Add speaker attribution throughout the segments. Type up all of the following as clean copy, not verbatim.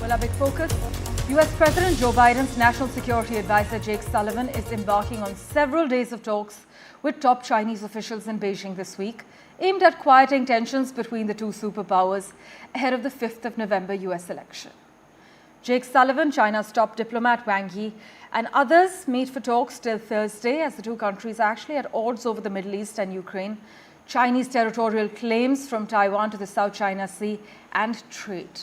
Speaker 1: Well, our big focus, US President Joe Biden's National Security Advisor Jake Sullivan is embarking on several days of talks with top Chinese officials in Beijing this week, aimed at quieting tensions between the two superpowers ahead of the 5th of November US election. Jake Sullivan, China's top diplomat Wang Yi, and others meet for talks till Thursday as the two countries are actually at odds over the Middle East and Ukraine, Chinese territorial claims from Taiwan to the South China Sea, and trade.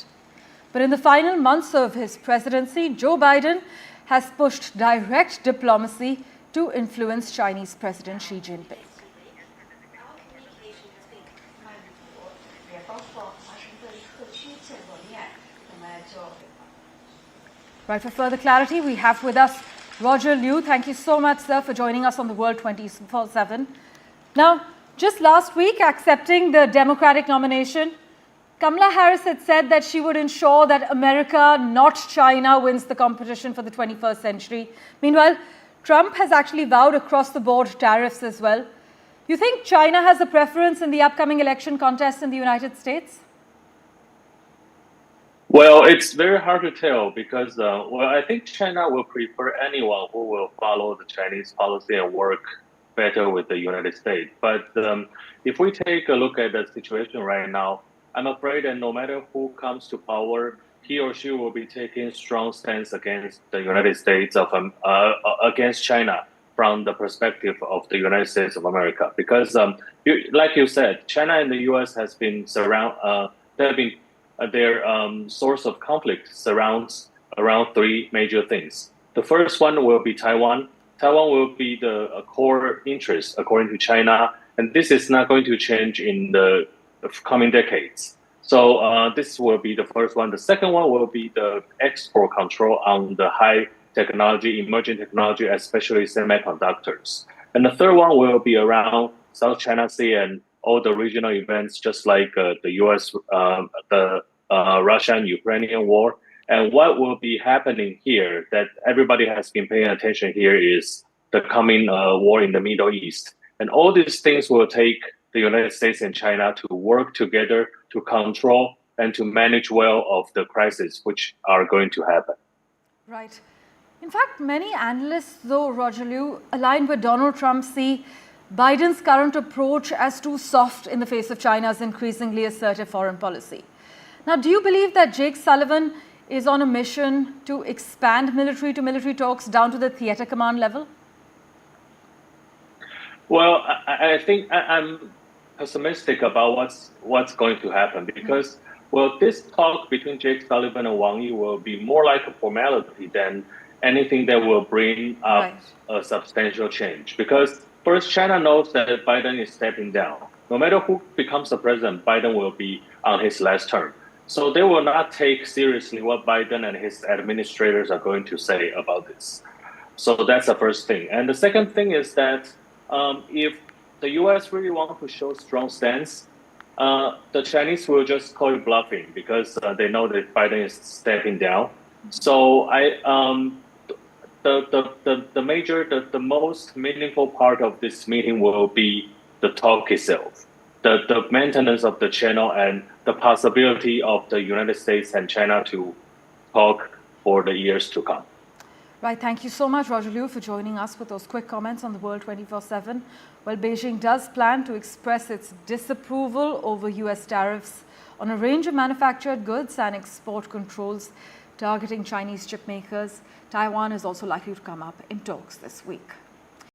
Speaker 1: But in the final months of his presidency, Joe Biden has pushed direct diplomacy to influence Chinese President Xi Jinping. Right, for further clarity, we have with us Roger Liu. Thank you so much, sir, for joining us on the World 24/7. Now, just last week, accepting the Democratic nomination, Kamala Harris had said that she would ensure that America, not China, wins the competition for the 21st century. Meanwhile, Trump has actually vowed across-the-board tariffs as well. You think China has a preference in the upcoming election contest in the United States?
Speaker 2: Well, it's very hard to tell because, I think China will prefer anyone who will follow the Chinese policy and work better with the United States. But if we take a look at the situation right now, I'm afraid that no matter who comes to power, he or she will be taking strong stance against the United States against China from the perspective of the United States of America. Because, like you said, China and the U.S. has been their source of conflict surrounds around three major things. The first one will be Taiwan. Taiwan will be the core interest according to China, and this is not going to change in the coming decades. So this will be the first one. The second one will be the export control on the high technology, emerging technology, especially semiconductors. And the third one will be around South China Sea and all the regional events, just like the U.S., the Russia and Ukrainian war. And what will be happening here that everybody has been paying attention here is the coming war in the Middle East. And all these things will take the United States and China to work together to control and to manage well of the crisis which are going to happen.
Speaker 1: Right. In fact, many analysts, though, Roger Liu, aligned with Donald Trump, see Biden's current approach as too soft in the face of China's increasingly assertive foreign policy. Now, do you believe that Jake Sullivan is on a mission to expand military-to-military talks down to the theater command level?
Speaker 2: Well, I think I'm pessimistic about what's going to happen because, well, this talk between Jake Sullivan and Wang Yi will be more like a formality than anything that will bring up a substantial change. Because first, China knows that Biden is stepping down. No matter who becomes the president, Biden will be on his last term. So they will not take seriously what Biden and his administrators are going to say about this. So that's the first thing. And the second thing is that if the U.S. really wants to show strong stance, the Chinese will just call it bluffing because they know that Biden is stepping down. So the most meaningful part of this meeting will be the talk itself, the maintenance of the channel and the possibility of the United States and China to talk for the years to come.
Speaker 1: Right. Thank you so much, Roger Liu, for joining us with those quick comments on the World 24/7. Well, Beijing does plan to express its disapproval over U.S. tariffs on a range of manufactured goods and export controls targeting Chinese chip makers. Taiwan is also likely to come up in talks this week.